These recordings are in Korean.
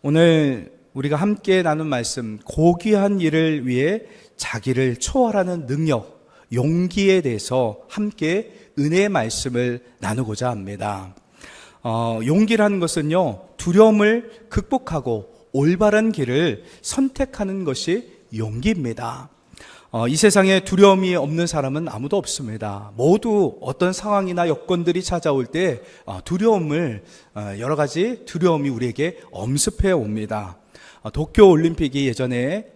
오늘 우리가 함께 나눈 말씀, 고귀한 일을 위해 자기를 초월하는 능력, 용기에 대해서 함께 은혜의 말씀을 나누고자 합니다. 용기라는 것은요, 두려움을 극복하고 올바른 길을 선택하는 것이 용기입니다. 이 세상에 두려움이 없는 사람은 아무도 없습니다. 모두 어떤 상황이나 여건들이 찾아올 때 두려움을, 여러 가지 두려움이 우리에게 엄습해 옵니다. 도쿄 올림픽이 예전에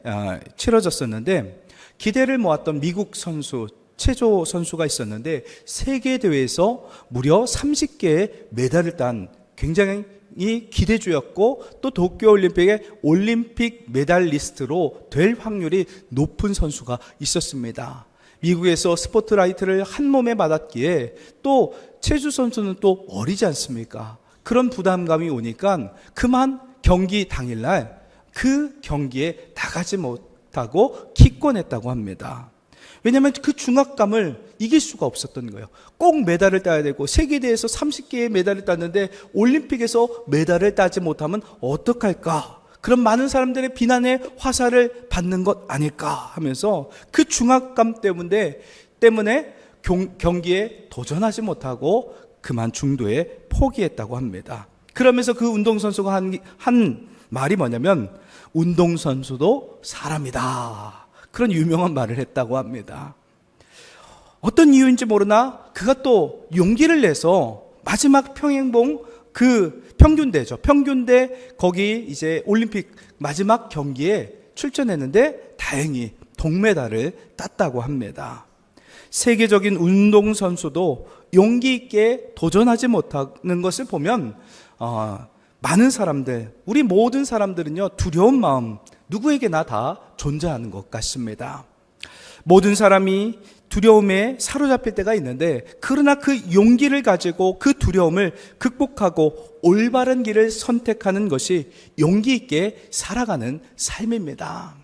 치러졌었는데 기대를 모았던 미국 선수, 체조 선수가 있었는데 세계 대회에서 무려 30개의 메달을 딴 굉장히 기대주였고, 또 도쿄올림픽의 올림픽 메달리스트로 될 확률이 높은 선수가 있었습니다. 미국에서 스포트라이트를 한 몸에 받았기에 또 체조 선수는 또 어리지 않습니까? 그런 부담감이 오니까 그만 경기 당일날 그 경기에 나가지 못하고 기권했다고 합니다. 왜냐하면 그 중압감을 이길 수가 없었던 거예요. 꼭 메달을 따야 되고, 세계대회에서 30개의 메달을 땄는데 올림픽에서 메달을 따지 못하면 어떡할까? 그럼 많은 사람들의 비난의 화살을 받는 것 아닐까 하면서 그 중압감 때문에 경기에 도전하지 못하고 그만 중도에 포기했다고 합니다. 그러면서 그 운동선수가 한 말이 뭐냐면, 운동선수도 사람이다, 그런 유명한 말을 했다고 합니다. 어떤 이유인지 모르나 그가 또 용기를 내서 마지막 평행봉, 그 평균대죠. 평균대 거기 이제 올림픽 마지막 경기에 출전했는데 다행히 동메달을 땄다고 합니다. 세계적인 운동선수도 용기 있게 도전하지 못하는 것을 보면 많은 사람들, 우리 모든 사람들은요, 두려운 마음 누구에게나 다 존재하는 것 같습니다. 모든 사람이 두려움에 사로잡힐 때가 있는데, 그러나 그 용기를 가지고 그 두려움을 극복하고 올바른 길을 선택하는 것이 용기 있게 살아가는 삶입니다.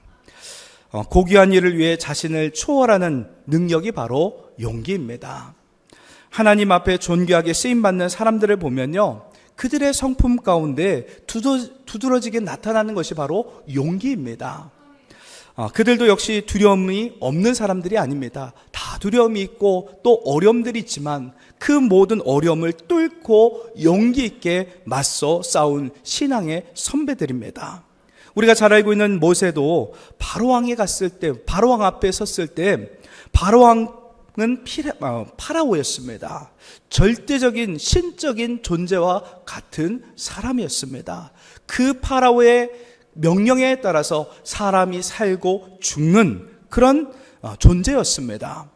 고귀한 일을 위해 자신을 초월하는 능력이 바로 용기입니다. 하나님 앞에 존귀하게 쓰임받는 사람들을 보면요, 그들의 성품 가운데 두드러지게 나타나는 것이 바로 용기입니다. 그들도 역시 두려움이 없는 사람들이 아닙니다. 다 두려움이 있고 또 어려움들이 있지만 그 모든 어려움을 뚫고 용기 있게 맞서 싸운 신앙의 선배들입니다. 우리가 잘 알고 있는 모세도 바로왕에 갔을 때, 바로왕 앞에 섰을 때, 바로왕은 파라오였습니다. 절대적인 신적인 존재와 같은 사람이었습니다. 그 파라오의 명령에 따라서 사람이 살고 죽는 그런 존재였습니다.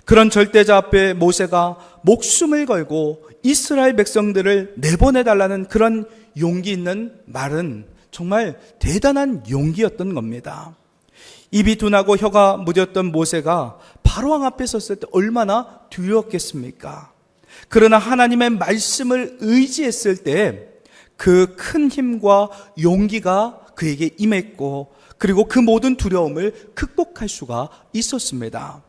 그런 절대자 앞에 모세가 목숨을 걸고 이스라엘 백성들을 내보내달라는 그런 용기 있는 말은 정말 대단한 용기였던 겁니다. 입이 둔하고 혀가 무뎠던 모세가 바로왕 앞에 섰을 때 얼마나 두려웠겠습니까? 그러나 하나님의 말씀을 의지했을 때 그 큰 힘과 용기가 그에게 임했고, 그리고 그 모든 두려움을 극복할 수가 있었습니다.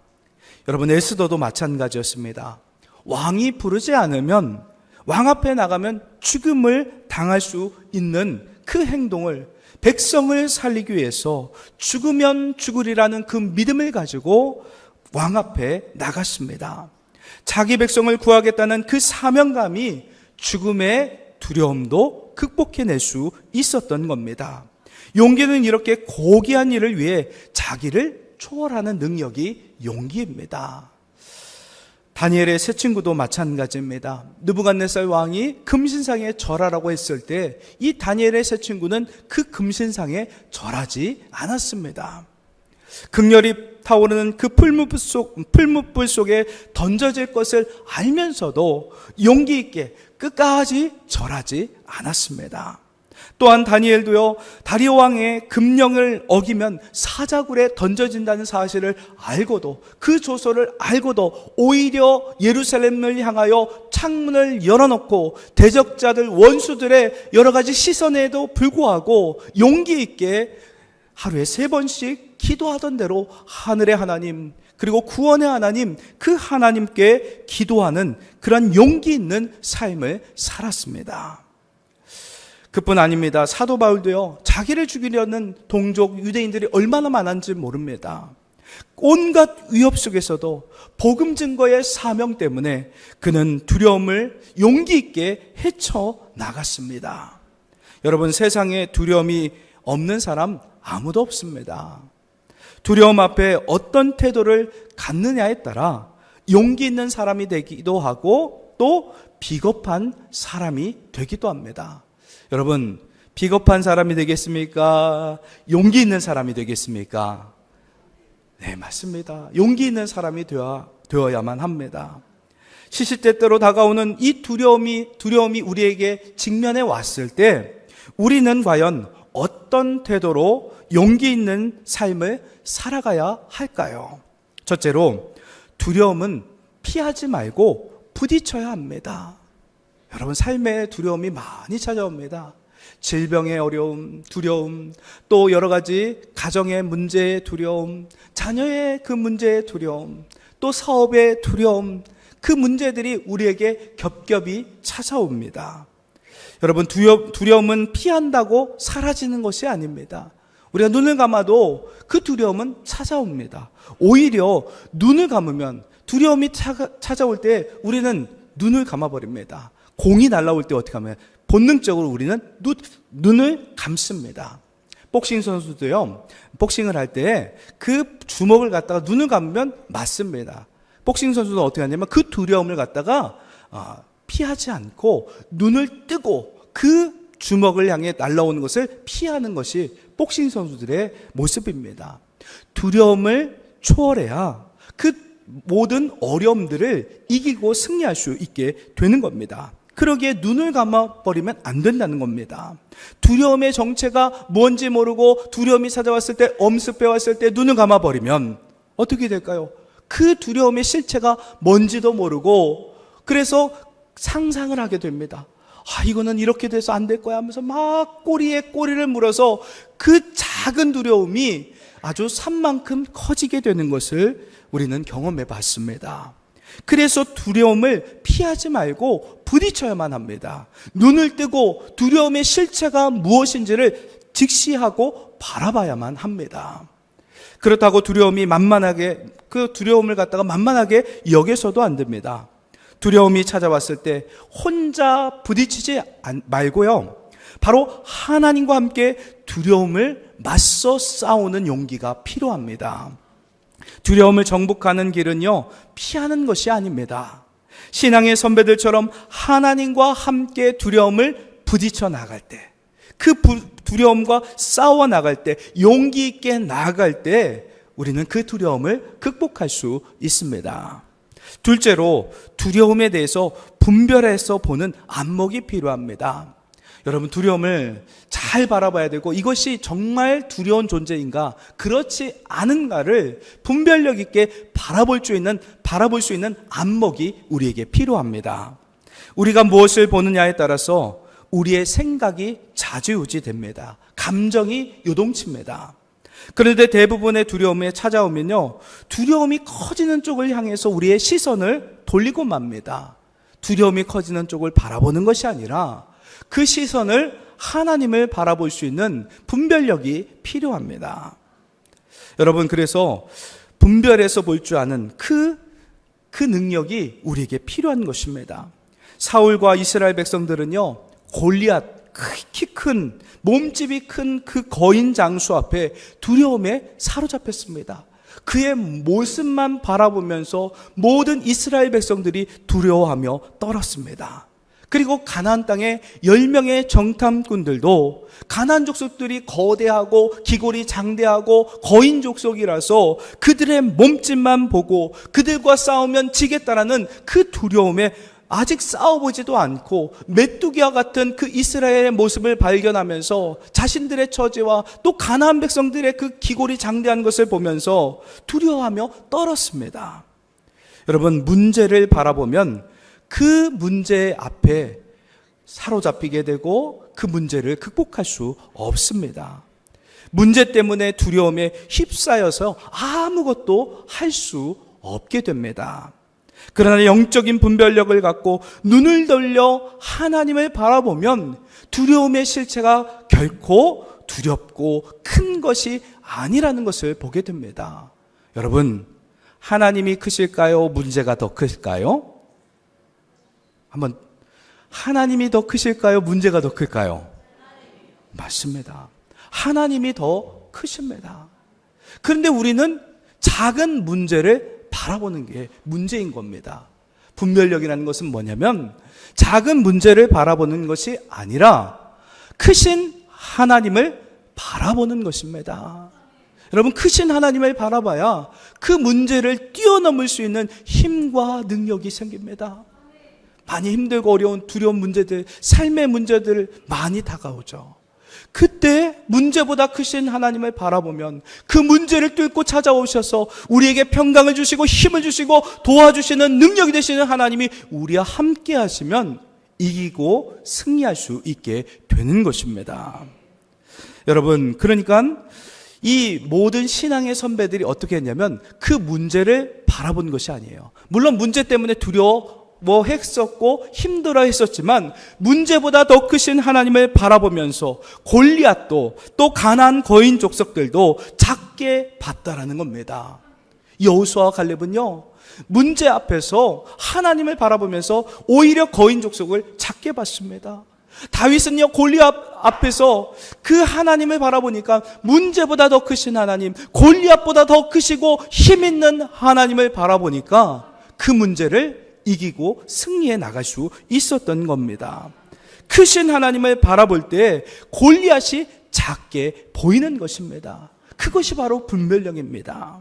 여러분, 에스더도 마찬가지였습니다. 왕이 부르지 않으면, 왕 앞에 나가면 죽음을 당할 수 있는 그 행동을, 백성을 살리기 위해서 죽으면 죽으리라는 그 믿음을 가지고 왕 앞에 나갔습니다. 자기 백성을 구하겠다는 그 사명감이 죽음의 두려움도 극복해낼 수 있었던 겁니다. 용기는 이렇게 고귀한 일을 위해 자기를 초월하는 능력이 용기입니다. 다니엘의 세 친구도 마찬가지입니다. 느부갓네살 왕이 금신상에 절하라고 했을 때 이 다니엘의 세 친구는 그 금신상에 절하지 않았습니다. 극렬히 타오르는 그 풀무불 속에 던져질 것을 알면서도 용기 있게 끝까지 절하지 않았습니다. 또한 다니엘도요, 다리오 왕의 금령을 어기면 사자굴에 던져진다는 사실을 알고도, 그 조서를 알고도 오히려 예루살렘을 향하여 창문을 열어놓고 대적자들, 원수들의 여러 가지 시선에도 불구하고 용기 있게 하루에 3번씩 기도하던 대로 하늘의 하나님, 그리고 구원의 하나님, 그 하나님께 기도하는 그런 용기 있는 삶을 살았습니다. 그뿐 아닙니다. 사도 바울도요, 자기를 죽이려는 동족 유대인들이 얼마나 많은지 모릅니다. 온갖 위협 속에서도 복음 증거의 사명 때문에 그는 두려움을 용기 있게 헤쳐나갔습니다. 여러분, 세상에 두려움이 없는 사람 아무도 없습니다. 두려움 앞에 어떤 태도를 갖느냐에 따라 용기 있는 사람이 되기도 하고 또 비겁한 사람이 되기도 합니다. 여러분, 비겁한 사람이 되겠습니까? 용기 있는 사람이 되겠습니까? 네, 맞습니다. 용기 있는 사람이 되어야만 합니다. 시시때때로 다가오는 이 두려움이 우리에게 직면해 왔을 때 우리는 과연 어떤 태도로 용기 있는 삶을 살아가야 할까요? 첫째로, 두려움은 피하지 말고 부딪혀야 합니다. 여러분, 삶에 두려움이 많이 찾아옵니다. 질병의 어려움, 두려움, 또 여러 가지 가정의 문제의 두려움, 자녀의 그 문제의 두려움, 또 사업의 두려움, 그 문제들이 우리에게 겹겹이 찾아옵니다. 여러분, 두려움은 피한다고 사라지는 것이 아닙니다. 우리가 눈을 감아도 그 두려움은 찾아옵니다. 오히려 눈을 감으면 두려움이 찾아올 때 우리는 눈을 감아버립니다. 공이 날아올 때 어떻게 하면 본능적으로 우리는 눈을 감습니다. 복싱 선수도요, 복싱을 할 때 그 주먹을 갖다가 눈을 감으면 맞습니다. 복싱 선수도 어떻게 하냐면 그 두려움을 갖다가 피하지 않고 눈을 뜨고 그 주먹을 향해 날아오는 것을 피하는 것이 복싱 선수들의 모습입니다. 두려움을 초월해야 그 모든 어려움들을 이기고 승리할 수 있게 되는 겁니다. 그러기에 눈을 감아버리면 안 된다는 겁니다. 두려움의 정체가 뭔지 모르고 두려움이 찾아왔을 때, 엄습해 왔을 때 눈을 감아버리면 어떻게 될까요? 그 두려움의 실체가 뭔지도 모르고 그래서 상상을 하게 됩니다. 이거는 이렇게 돼서 안 될 거야 하면서 막 꼬리에 꼬리를 물어서 그 작은 두려움이 아주 산만큼 커지게 되는 것을 우리는 경험해 봤습니다. 그래서 두려움을 피하지 말고 부딪혀야만 합니다. 눈을 뜨고 두려움의 실체가 무엇인지를 직시하고 바라봐야만 합니다. 그렇다고 그 두려움을 갖다가 만만하게 여겨서도 안 됩니다. 두려움이 찾아왔을 때 혼자 부딪히지 말고요, 바로 하나님과 함께 두려움을 맞서 싸우는 용기가 필요합니다. 두려움을 정복하는 길은요, 피하는 것이 아닙니다. 신앙의 선배들처럼 하나님과 함께 두려움을 부딪혀 나갈 때, 그 두려움과 싸워 나갈 때, 용기 있게 나아갈 때 우리는 그 두려움을 극복할 수 있습니다. 둘째로, 두려움에 대해서 분별해서 보는 안목이 필요합니다. 여러분, 두려움을 잘 바라봐야 되고 이것이 정말 두려운 존재인가, 그렇지 않은가를 분별력 있게 바라볼 수 있는 안목이 우리에게 필요합니다. 우리가 무엇을 보느냐에 따라서 우리의 생각이 좌지우지됩니다. 감정이 요동칩니다. 그런데 대부분의 두려움에 찾아오면요, 두려움이 커지는 쪽을 향해서 우리의 시선을 돌리고 맙니다. 두려움이 커지는 쪽을 바라보는 것이 아니라 그 시선을 하나님을 바라볼 수 있는 분별력이 필요합니다. 여러분, 그래서 분별해서 볼 줄 아는 그 능력이 우리에게 필요한 것입니다. 사울과 이스라엘 백성들은요, 골리앗, 키 큰, 몸집이 큰 그 거인 장수 앞에 두려움에 사로잡혔습니다. 그의 모습만 바라보면서 모든 이스라엘 백성들이 두려워하며 떨었습니다. 그리고 가나안 땅에 10명의 정탐꾼들도 가나안 족속들이 거대하고 기골이 장대하고 거인 족속이라서 그들의 몸집만 보고 그들과 싸우면 지겠다라는 그 두려움에 아직 싸워보지도 않고 메뚜기와 같은 그 이스라엘의 모습을 발견하면서 자신들의 처지와 또 가나안 백성들의 그 기골이 장대한 것을 보면서 두려워하며 떨었습니다. 여러분, 문제를 바라보면 그 문제 앞에 사로잡히게 되고 그 문제를 극복할 수 없습니다. 문제 때문에 두려움에 휩싸여서 아무것도 할 수 없게 됩니다. 그러나 영적인 분별력을 갖고 눈을 돌려 하나님을 바라보면 두려움의 실체가 결코 두렵고 큰 것이 아니라는 것을 보게 됩니다. 여러분, 하나님이 크실까요? 문제가 더 클까요? 한번, 하나님이 더 크실까요? 문제가 더 클까요? 맞습니다. 하나님이 더 크십니다. 그런데 우리는 작은 문제를 바라보는 게 문제인 겁니다. 분별력이라는 것은 뭐냐면 작은 문제를 바라보는 것이 아니라 크신 하나님을 바라보는 것입니다. 여러분, 크신 하나님을 바라봐야 그 문제를 뛰어넘을 수 있는 힘과 능력이 생깁니다. 많이 힘들고 어려운 두려운 문제들, 삶의 문제들 많이 다가오죠. 그때 문제보다 크신 하나님을 바라보면 그 문제를 뚫고 찾아오셔서 우리에게 평강을 주시고 힘을 주시고 도와주시는 능력이 되시는 하나님이 우리와 함께 하시면 이기고 승리할 수 있게 되는 것입니다. 여러분, 그러니까 이 모든 신앙의 선배들이 어떻게 했냐면 그 문제를 바라본 것이 아니에요. 물론 문제 때문에 했었고 힘들어 했었지만 문제보다 더 크신 하나님을 바라보면서 골리앗도 또 가나안 거인 족속들도 작게 봤다라는 겁니다. 여호수아와 갈렙은요, 문제 앞에서 하나님을 바라보면서 오히려 거인 족속을 작게 봤습니다. 다윗은요, 골리앗 앞에서 그 하나님을 바라보니까 문제보다 더 크신 하나님, 골리앗보다 더 크시고 힘 있는 하나님을 바라보니까 그 문제를 이기고 승리해 나갈 수 있었던 겁니다. 크신 하나님을 바라볼 때 골리앗이 작게 보이는 것입니다. 그것이 바로 분별력입니다.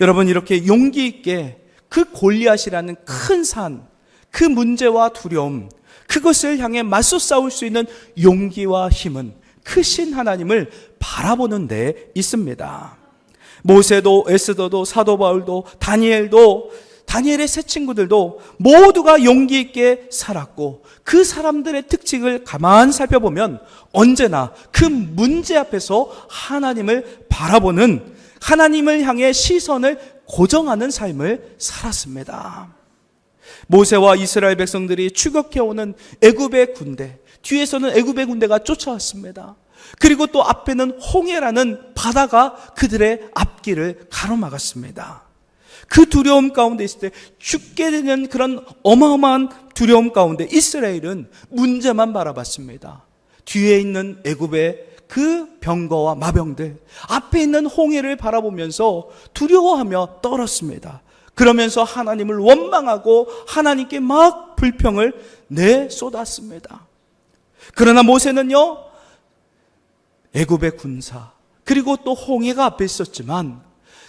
여러분, 이렇게 용기 있게 그 골리앗이라는 큰 산, 그 문제와 두려움, 그것을 향해 맞서 싸울 수 있는 용기와 힘은 크신 하나님을 바라보는 데 있습니다. 모세도 에스더도 사도 바울도 다니엘의 세 친구들도 모두가 용기 있게 살았고 그 사람들의 특징을 가만 살펴보면 언제나 그 문제 앞에서 하나님을 바라보는, 하나님을 향해 시선을 고정하는 삶을 살았습니다. 모세와 이스라엘 백성들이 추격해오는 애굽의 군대, 뒤에서는 애굽의 군대가 쫓아왔습니다. 그리고 또 앞에는 홍해라는 바다가 그들의 앞길을 가로막았습니다. 그 두려움 가운데 있을 때 죽게 되는 그런 어마어마한 두려움 가운데 이스라엘은 문제만 바라봤습니다. 뒤에 있는 애굽의 그 병거와 마병들, 앞에 있는 홍해를 바라보면서 두려워하며 떨었습니다. 그러면서 하나님을 원망하고 하나님께 막 불평을 내쏟았습니다. 그러나 모세는요, 애굽의 군사 그리고 또 홍해가 앞에 있었지만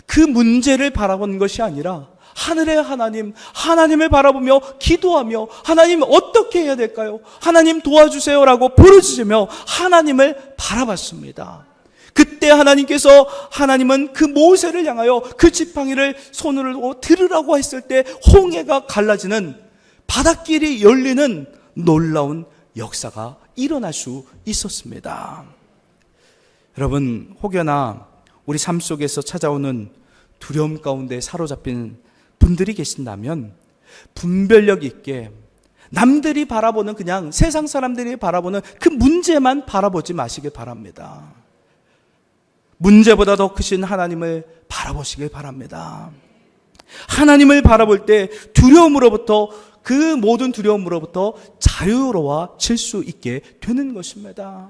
그 문제를 바라보는 것이 아니라 하늘의 하나님, 하나님을 바라보며 기도하며 하나님 어떻게 해야 될까요? 하나님 도와주세요라고 부르짖으며 하나님을 바라봤습니다. 그때 하나님은 그 모세를 향하여 그 지팡이를 손으로 들으라고 했을 때 홍해가 갈라지는, 바닷길이 열리는 놀라운 역사가 일어날 수 있었습니다. 여러분, 혹여나 우리 삶 속에서 찾아오는 두려움 가운데 사로잡힌 분들이 계신다면 분별력 있게 남들이 바라보는, 그냥 세상 사람들이 바라보는 그 문제만 바라보지 마시길 바랍니다. 문제보다 더 크신 하나님을 바라보시길 바랍니다. 하나님을 바라볼 때 두려움으로부터, 그 모든 두려움으로부터 자유로워질 수 있게 되는 것입니다.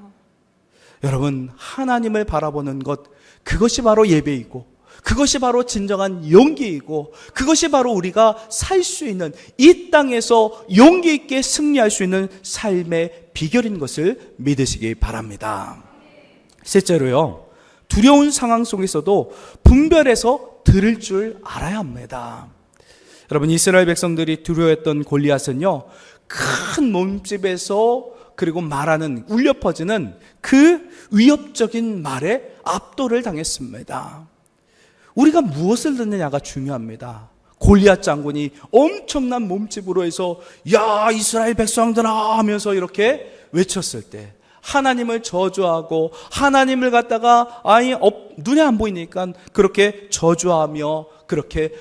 여러분, 하나님을 바라보는 것, 그것이 바로 예배이고 그것이 바로 진정한 용기이고 그것이 바로 우리가 살 수 있는, 이 땅에서 용기 있게 승리할 수 있는 삶의 비결인 것을 믿으시기 바랍니다. 셋째로요, 두려운 상황 속에서도 분별해서 들을 줄 알아야 합니다. 여러분, 이스라엘 백성들이 두려워했던 골리앗은요, 큰 몸집에서 그리고 말하는, 울려 퍼지는 그 위협적인 말에 압도를 당했습니다. 우리가 무엇을 듣느냐가 중요합니다. 골리앗 장군이 엄청난 몸집으로 해서 야 이스라엘 백성들아 하면서 이렇게 외쳤을 때 하나님을 저주하고 하나님을 갖다가 눈에 안 보이니까 그렇게 저주하며 그렇게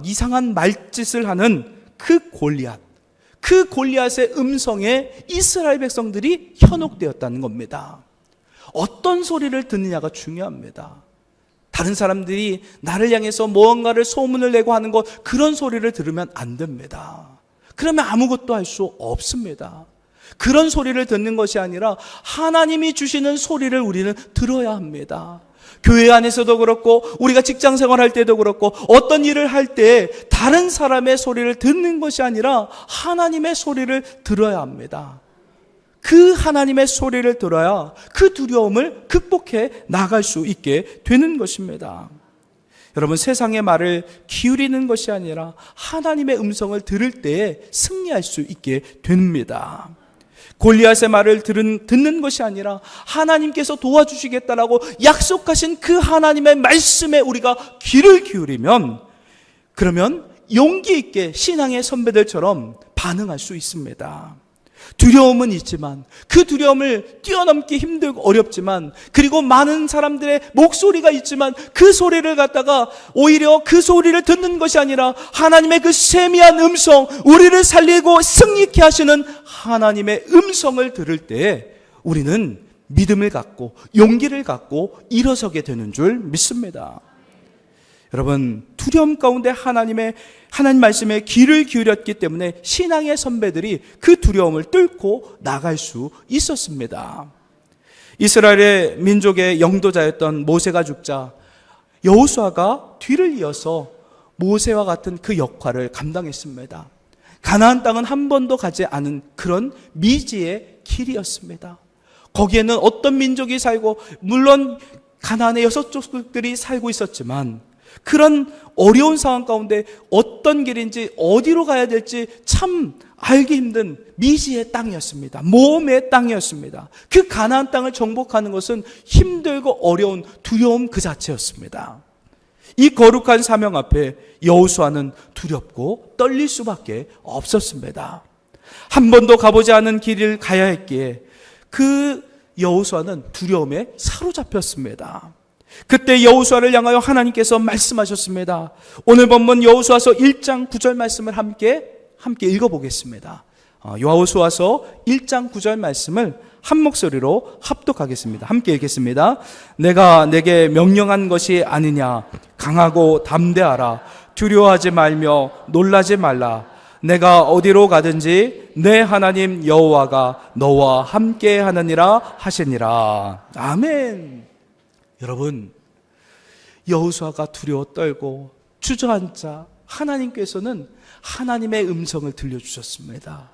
이상한 말짓을 하는 그 골리앗, 그 골리앗의 음성에 이스라엘 백성들이 현혹되었다는 겁니다. 어떤 소리를 듣느냐가 중요합니다. 다른 사람들이 나를 향해서 무언가를 소문을 내고 하는 것, 그런 소리를 들으면 안 됩니다. 그러면 아무것도 할 수 없습니다. 그런 소리를 듣는 것이 아니라 하나님이 주시는 소리를 우리는 들어야 합니다. 교회 안에서도 그렇고 우리가 직장 생활할 때도 그렇고 어떤 일을 할 때 다른 사람의 소리를 듣는 것이 아니라 하나님의 소리를 들어야 합니다. 그 하나님의 소리를 들어야 그 두려움을 극복해 나갈 수 있게 되는 것입니다. 여러분, 세상의 말을 기울이는 것이 아니라 하나님의 음성을 들을 때에 승리할 수 있게 됩니다. 골리앗의 말을 듣는 것이 아니라 하나님께서 도와주시겠다라고 약속하신 그 하나님의 말씀에 우리가 귀를 기울이면, 그러면 용기 있게 신앙의 선배들처럼 반응할 수 있습니다. 두려움은 있지만 그 두려움을 뛰어넘기 힘들고 어렵지만, 그리고 많은 사람들의 목소리가 있지만 그 소리를 갖다가 오히려 그 소리를 듣는 것이 아니라 하나님의 그 세미한 음성, 우리를 살리고 승리케 하시는 하나님의 음성을 들을 때 우리는 믿음을 갖고 용기를 갖고 일어서게 되는 줄 믿습니다. 여러분, 두려움 가운데 하나님 말씀에 귀를 기울였기 때문에 신앙의 선배들이 그 두려움을 뚫고 나갈 수 있었습니다. 이스라엘의 민족의 영도자였던 모세가 죽자 여호수아가 뒤를 이어서 모세와 같은 그 역할을 감당했습니다. 가나안 땅은 한 번도 가지 않은 그런 미지의 길이었습니다. 거기에는 어떤 민족이 살고, 물론 가나안의 6족들이 살고 있었지만 그런 어려운 상황 가운데 어떤 길인지 어디로 가야 될지 참 알기 힘든 미지의 땅이었습니다. 모험의 땅이었습니다. 그 가나안 땅을 정복하는 것은 힘들고 어려운 두려움 그 자체였습니다. 이 거룩한 사명 앞에 여호수아는 두렵고 떨릴 수밖에 없었습니다. 한 번도 가보지 않은 길을 가야 했기에 그 여호수아는 두려움에 사로잡혔습니다. 그때 여호수아를 향하여 하나님께서 말씀하셨습니다. 오늘 본문 여호수아서 1장 9절 말씀을 함께 읽어보겠습니다. 여호수아서 1장 9절 말씀을 한 목소리로 합독하겠습니다. 함께 읽겠습니다. 내가 내게 명령한 것이 아니냐. 강하고 담대하라. 두려워하지 말며 놀라지 말라. 내가 어디로 가든지 내 하나님 여호와가 너와 함께 하느니라 하시니라. 아멘. 여러분, 여호수아가 두려워 떨고 주저앉자 하나님께서는 하나님의 음성을 들려주셨습니다.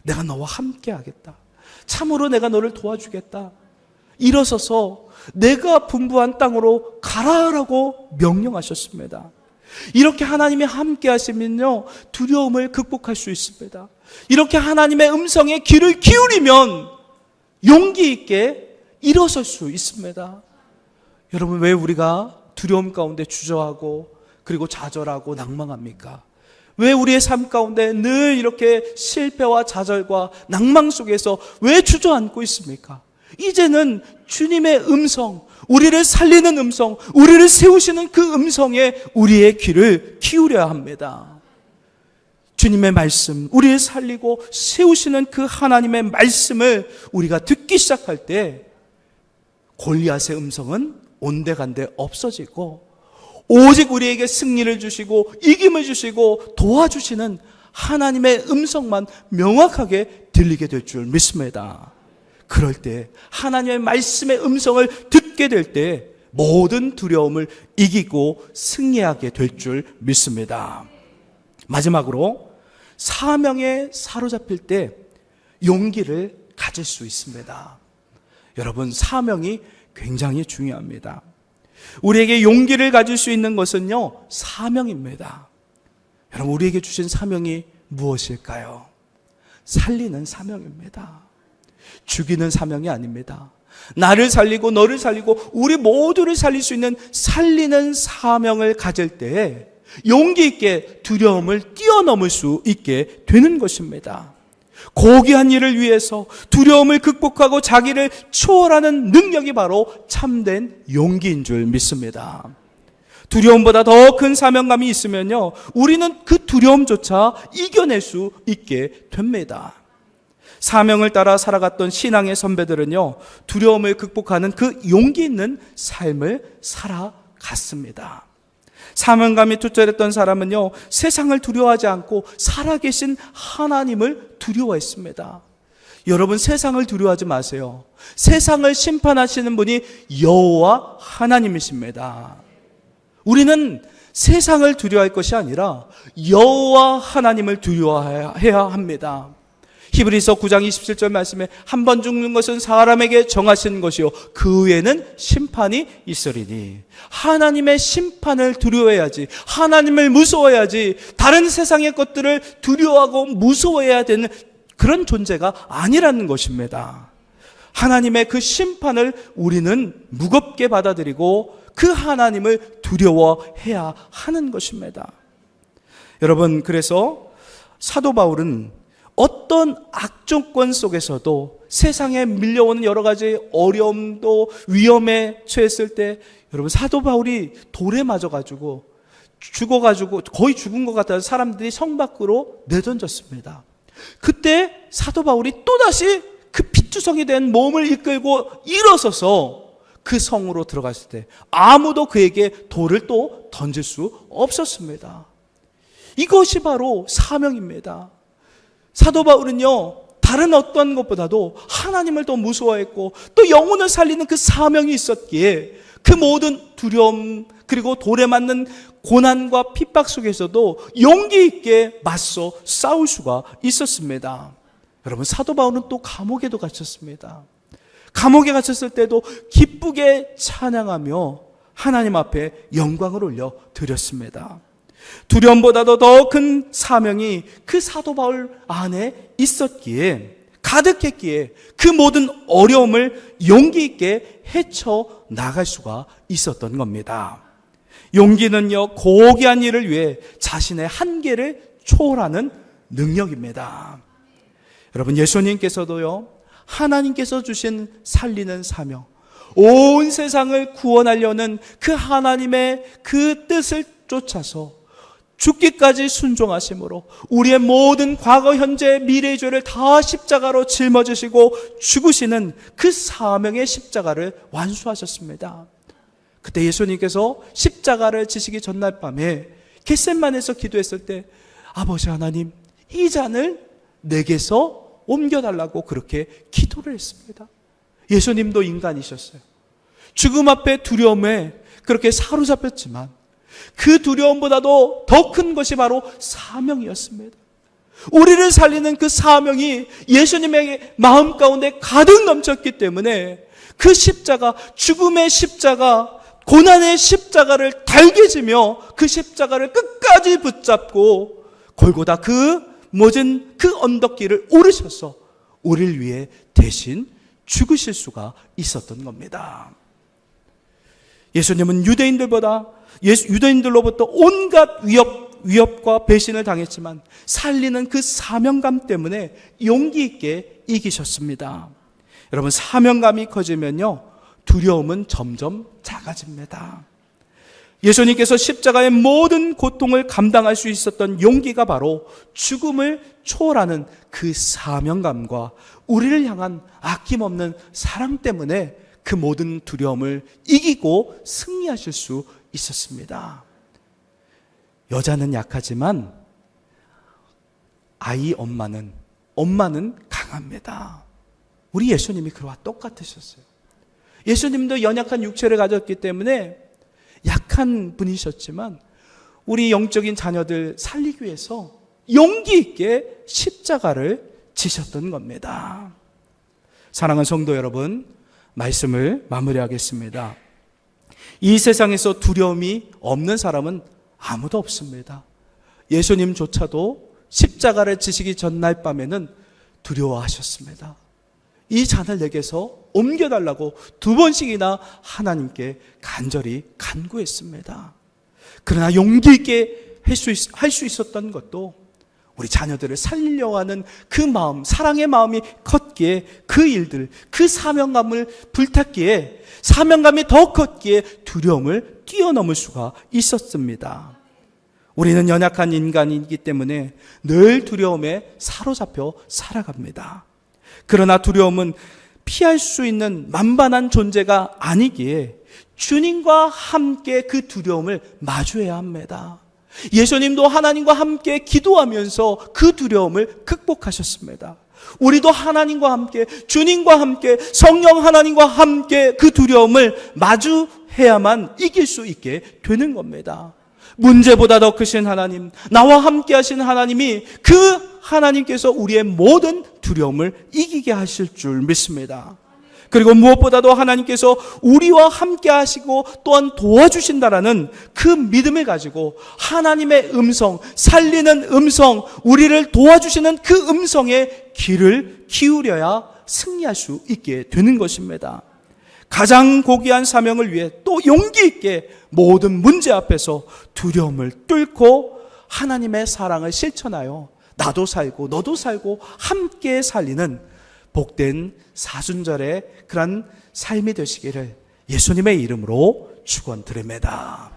내가 너와 함께 하겠다. 참으로 내가 너를 도와주겠다. 일어서서 내가 분부한 땅으로 가라라고 명령하셨습니다. 이렇게 하나님이 함께 하시면요, 두려움을 극복할 수 있습니다. 이렇게 하나님의 음성에 귀를 기울이면 용기 있게 일어설 수 있습니다. 여러분, 왜 우리가 두려움 가운데 주저하고 그리고 좌절하고 낭망합니까? 왜 우리의 삶 가운데 늘 이렇게 실패와 좌절과 낭망 속에서 왜 주저앉고 있습니까? 이제는 주님의 음성, 우리를 살리는 음성, 우리를 세우시는 그 음성에 우리의 귀를 기울여야 합니다. 주님의 말씀, 우리를 살리고 세우시는 그 하나님의 말씀을 우리가 듣기 시작할 때 골리앗의 음성은 온데간데 없어지고 오직 우리에게 승리를 주시고 이김을 주시고 도와주시는 하나님의 음성만 명확하게 들리게 될 줄 믿습니다. 그럴 때 하나님의 말씀의 음성을 듣게 될 때 모든 두려움을 이기고 승리하게 될 줄 믿습니다. 마지막으로 사명에 사로잡힐 때 용기를 가질 수 있습니다. 여러분, 사명이 굉장히 중요합니다. 우리에게 용기를 가질 수 있는 것은요, 사명입니다. 여러분, 우리에게 주신 사명이 무엇일까요? 살리는 사명입니다. 죽이는 사명이 아닙니다. 나를 살리고 너를 살리고 우리 모두를 살릴 수 있는 살리는 사명을 가질 때에 용기 있게 두려움을 뛰어넘을 수 있게 되는 것입니다. 고귀한 일을 위해서 두려움을 극복하고 자기를 초월하는 능력이 바로 참된 용기인 줄 믿습니다. 두려움보다 더 큰 사명감이 있으면요, 우리는 그 두려움조차 이겨낼 수 있게 됩니다. 사명을 따라 살아갔던 신앙의 선배들은요, 두려움을 극복하는 그 용기 있는 삶을 살아갔습니다. 사명감이 투철했던 사람은요, 세상을 두려워하지 않고 살아계신 하나님을 두려워했습니다. 여러분, 세상을 두려워하지 마세요. 세상을 심판하시는 분이 여호와 하나님이십니다. 우리는 세상을 두려워할 것이 아니라 여호와 하나님을 두려워해야 합니다. 히브리서 9장 27절 말씀에 한 번 죽는 것은 사람에게 정하신 것이요 그 후에는 심판이 있으리니, 하나님의 심판을 두려워해야지, 하나님을 무서워해야지, 다른 세상의 것들을 두려워하고 무서워해야 되는 그런 존재가 아니라는 것입니다. 하나님의 그 심판을 우리는 무겁게 받아들이고 그 하나님을 두려워해야 하는 것입니다. 여러분, 그래서 사도 바울은 어떤 악조건 속에서도 세상에 밀려오는 여러 가지 어려움도 위험에 처했을 때, 여러분, 사도 바울이 돌에 맞아가지고 죽어가지고 거의 죽은 것 같아서 사람들이 성 밖으로 내던졌습니다. 그때 사도 바울이 또다시 그 피투성이 된 몸을 이끌고 일어서서 그 성으로 들어갔을 때 아무도 그에게 돌을 또 던질 수 없었습니다. 이것이 바로 사명입니다. 사도 바울은요, 다른 어떤 것보다도 하나님을 더 무서워했고 또 영혼을 살리는 그 사명이 있었기에 그 모든 두려움 그리고 돌에 맞는 고난과 핍박 속에서도 용기 있게 맞서 싸울 수가 있었습니다. 여러분, 사도 바울은 또 감옥에도 갇혔습니다. 감옥에 갇혔을 때도 기쁘게 찬양하며 하나님 앞에 영광을 올려 드렸습니다. 두려움보다도 더 큰 사명이 그 사도 바울 안에 있었기에, 가득했기에 그 모든 어려움을 용기 있게 헤쳐 나갈 수가 있었던 겁니다. 용기는요, 고귀한 일을 위해 자신의 한계를 초월하는 능력입니다. 여러분, 예수님께서도요, 하나님께서 주신 살리는 사명, 온 세상을 구원하려는 그 하나님의 그 뜻을 쫓아서 죽기까지 순종하심으로 우리의 모든 과거, 현재, 미래의 죄를 다 십자가로 짊어지시고 죽으시는 그 사명의 십자가를 완수하셨습니다. 그때 예수님께서 십자가를 지시기 전날 밤에 겟세마네에서 기도했을 때, 아버지 하나님, 이 잔을 내게서 옮겨달라고 그렇게 기도를 했습니다. 예수님도 인간이셨어요. 죽음 앞에 두려움에 그렇게 사로잡혔지만 그 두려움보다도 더 큰 것이 바로 사명이었습니다. 우리를 살리는 그 사명이 예수님의 마음 가운데 가득 넘쳤기 때문에 그 십자가, 죽음의 십자가, 고난의 십자가를 달게 지며 그 십자가를 끝까지 붙잡고 골고다 그 모든 그 언덕길을 오르셔서 우리를 위해 대신 죽으실 수가 있었던 겁니다. 예수님은 유대인들로부터 온갖 위협과 배신을 당했지만 살리는 그 사명감 때문에 용기 있게 이기셨습니다. 여러분, 사명감이 커지면요, 두려움은 점점 작아집니다. 예수님께서 십자가의 모든 고통을 감당할 수 있었던 용기가 바로 죽음을 초월하는 그 사명감과 우리를 향한 아낌없는 사랑 때문에 그 모든 두려움을 이기고 승리하실 수 있었습니다. 여자는 약하지만 아이 엄마는 강합니다. 우리 예수님이 그와 똑같으셨어요. 예수님도 연약한 육체를 가졌기 때문에 약한 분이셨지만 우리 영적인 자녀들 살리기 위해서 용기 있게 십자가를 지셨던 겁니다. 사랑하는 성도 여러분, 말씀을 마무리하겠습니다. 이 세상에서 두려움이 없는 사람은 아무도 없습니다. 예수님조차도 십자가를 지시기 전날 밤에는 두려워하셨습니다. 이 잔을 내게서 옮겨달라고 2번씩이나 하나님께 간절히 간구했습니다. 그러나 용기 있게 할 수 있었던 것도 우리 자녀들을 살리려고 하는 그 마음, 사랑의 마음이 컸기에 그 일들, 그 사명감을 불탔기에 사명감이 더 컸기에 두려움을 뛰어넘을 수가 있었습니다. 우리는 연약한 인간이기 때문에 늘 두려움에 사로잡혀 살아갑니다. 그러나 두려움은 피할 수 있는 만반한 존재가 아니기에 주님과 함께 그 두려움을 마주해야 합니다. 예수님도 하나님과 함께 기도하면서 그 두려움을 극복하셨습니다. 우리도 하나님과 함께, 주님과 함께, 성령 하나님과 함께 그 두려움을 마주해야만 이길 수 있게 되는 겁니다. 문제보다 더 크신 하나님, 나와 함께 하신 하나님이 그 하나님께서 우리의 모든 두려움을 이기게 하실 줄 믿습니다. 그리고 무엇보다도 하나님께서 우리와 함께 하시고 또한 도와주신다라는 그 믿음을 가지고 하나님의 음성, 살리는 음성, 우리를 도와주시는 그 음성에 귀를 기울여야 승리할 수 있게 되는 것입니다. 가장 고귀한 사명을 위해 또 용기 있게 모든 문제 앞에서 두려움을 뚫고 하나님의 사랑을 실천하여 나도 살고 너도 살고 함께 살리는 복된 사순절의 그런 삶이 되시기를 예수님의 이름으로 축원드립니다.